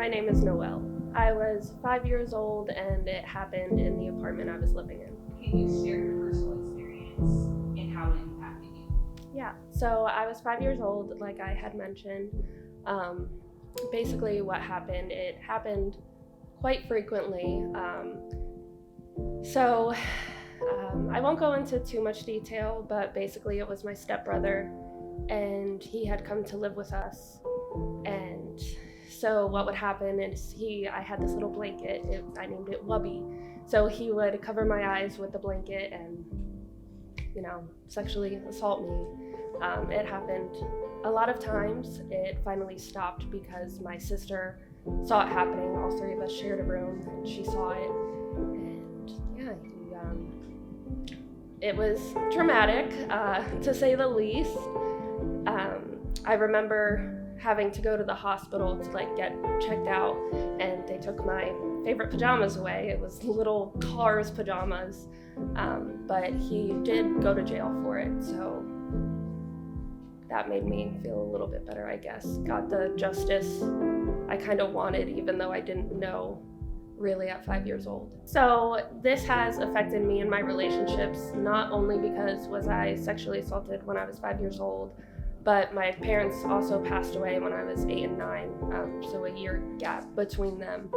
My name is Noel. I was 5 years old and it happened in the apartment I was living in. Can you share your personal experience and how it impacted you? Yeah, so I was 5 years old, like I had mentioned. Basically what happened, it happened quite frequently. I won't go into too much detail, but basically it was my stepbrother and he had come to live with us. And so what would happen is I had this little blanket, I named it Wubby. So he would cover my eyes with the blanket and, sexually assault me. It happened a lot of times. It finally stopped because my sister saw it happening. All three of us shared a room and she saw it. And yeah, it was traumatic, to say the least. I remember having to go to the hospital to get checked out, and they took my favorite pajamas away. It was little Cars pajamas, but he did go to jail for it, so that made me feel a little bit better, I guess. Got the justice I kind of wanted, even though I didn't know really at 5 years old. So this has affected me in my relationships, not only because was I sexually assaulted when I was 5 years old, but my parents also passed away when I was 8 and 9, so a year gap between them.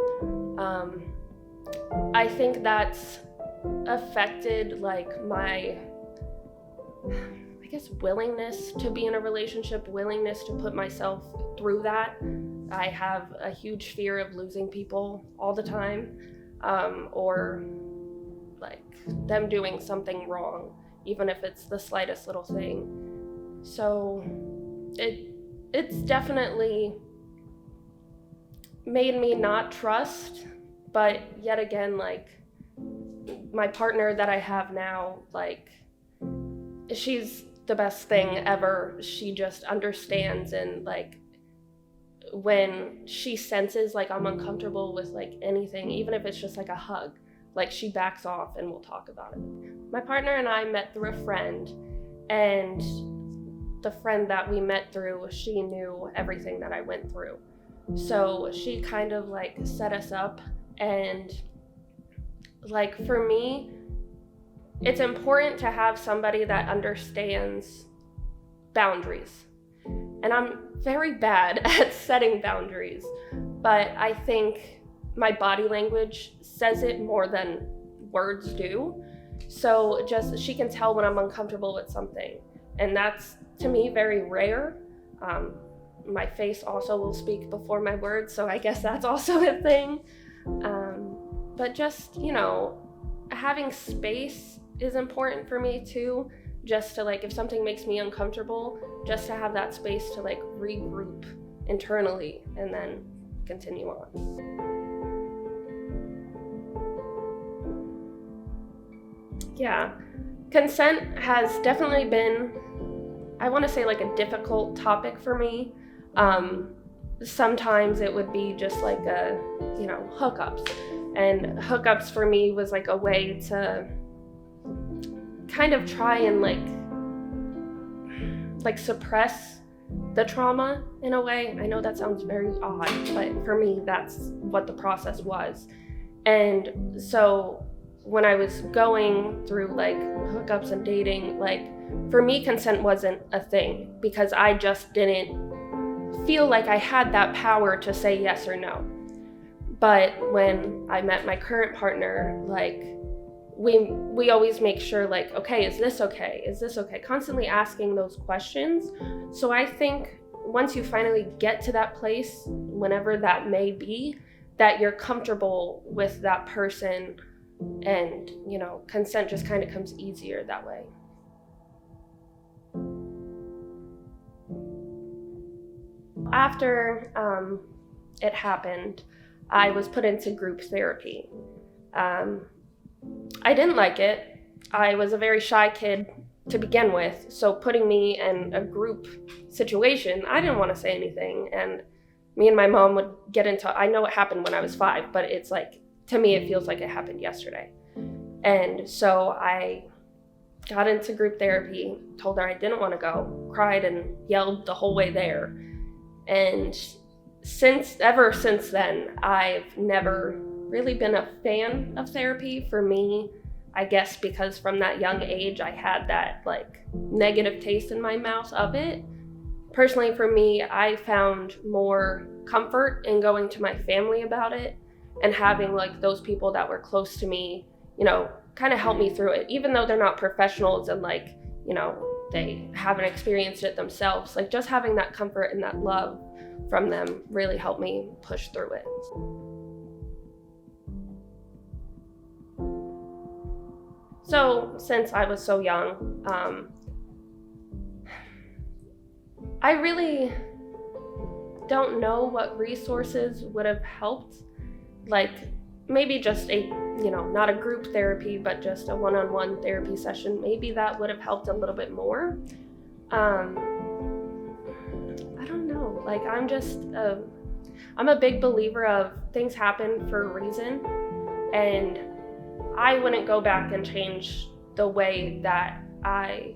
I think that's affected my, willingness to be in a relationship, willingness to put myself through that. I have a huge fear of losing people all the time, or them doing something wrong, even if it's the slightest little thing. So it's definitely made me not trust, but yet again, my partner that I have now, she's the best thing ever. She just understands, and when she senses I'm uncomfortable with anything, even if it's just a hug, she backs off and we'll talk about it. My partner and I met through a friend, and the friend that we met through, she knew everything that I went through. So she kind of set us up, and for me, it's important to have somebody that understands boundaries. And I'm very bad at setting boundaries, but I think my body language says it more than words do. So she can tell when I'm uncomfortable with something. And that's, to me, very rare. My face also will speak before my words, so I guess that's also a thing. But just, having space is important for me too. Just to if something makes me uncomfortable, just to have that space to regroup internally and then continue on. Yeah, consent has definitely been, I want to say a difficult topic for me. Sometimes it would be just hookups, and hookups for me was a way to kind of try and suppress the trauma in a way. I know that sounds very odd, but for me that's what the process was. And so when I was going through hookups and dating, for me consent wasn't a thing, because I just didn't feel like I had that power to say yes or no. But when I met my current partner, we always make sure okay, is this okay? Is this okay? Constantly asking those questions. So I think once you finally get to that place, whenever that may be, that you're comfortable with that person, and consent just kind of comes easier that way. After it happened, I was put into group therapy. I didn't like it. I was a very shy kid to begin with, so putting me in a group situation, I didn't want to say anything, and me and my mom would get into, I know it happened when I was 5, but it's to me it feels like it happened yesterday. And so I got into group therapy, told her I didn't want to go, cried and yelled the whole way there. And ever since then, I've never really been a fan of therapy. For me, I guess because from that young age, I had that like negative taste in my mouth of it. Personally, for me, I found more comfort in going to my family about it and having like those people that were close to me, kind of help me through it, even though they're not professionals and like, they haven't experienced it themselves. Like just having that comfort and that love from them really helped me push through it. So since I was so young, I really don't know what resources would have helped. Like maybe just not a group therapy, but just a one-on-one therapy session. Maybe that would have helped a little bit more. I don't know. Like I'm a big believer of things happen for a reason, and I wouldn't go back and change the way that I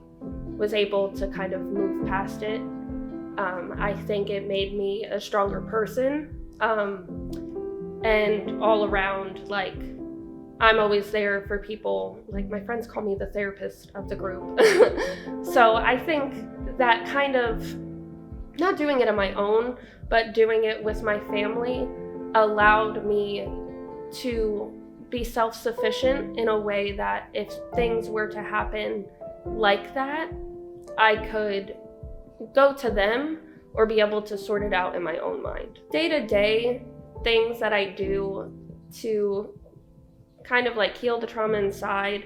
was able to kind of move past it. I think it made me a stronger person, and all around, like, I'm always there for people. Like, my friends call me the therapist of the group. So I think that kind of, not doing it on my own, but doing it with my family allowed me to be self-sufficient in a way that if things were to happen like that, I could go to them or be able to sort it out in my own mind. Day-to-day things that I do to kind of like heal the trauma inside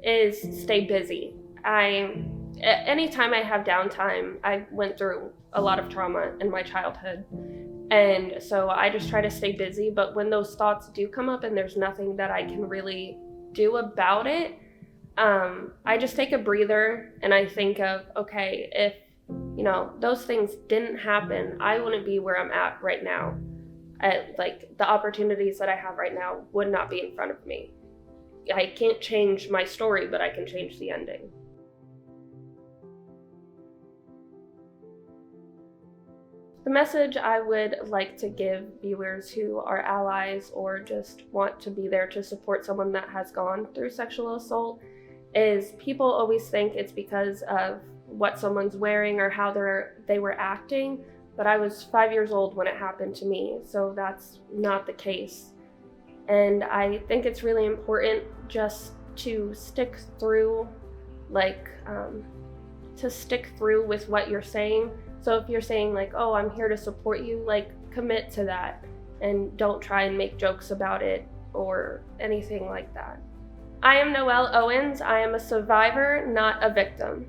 is stay busy. Anytime I have downtime, I went through a lot of trauma in my childhood, and so I just try to stay busy. But when those thoughts do come up and there's nothing that I can really do about it, I just take a breather and I think of, okay, if those things didn't happen, I wouldn't be where I'm at right now. Like the opportunities that I have right now would not be in front of me. I can't change my story, but I can change the ending. The message I would like to give viewers who are allies or just want to be there to support someone that has gone through sexual assault is people always think it's because of what someone's wearing or how they were acting, but I was 5 years old when it happened to me, so that's not the case. And I think it's really important just to stick through, stick through with what you're saying. So if you're saying like, oh, I'm here to support you, like commit to that and don't try and make jokes about it or anything like that. I am Noel Owens. I am a survivor, not a victim.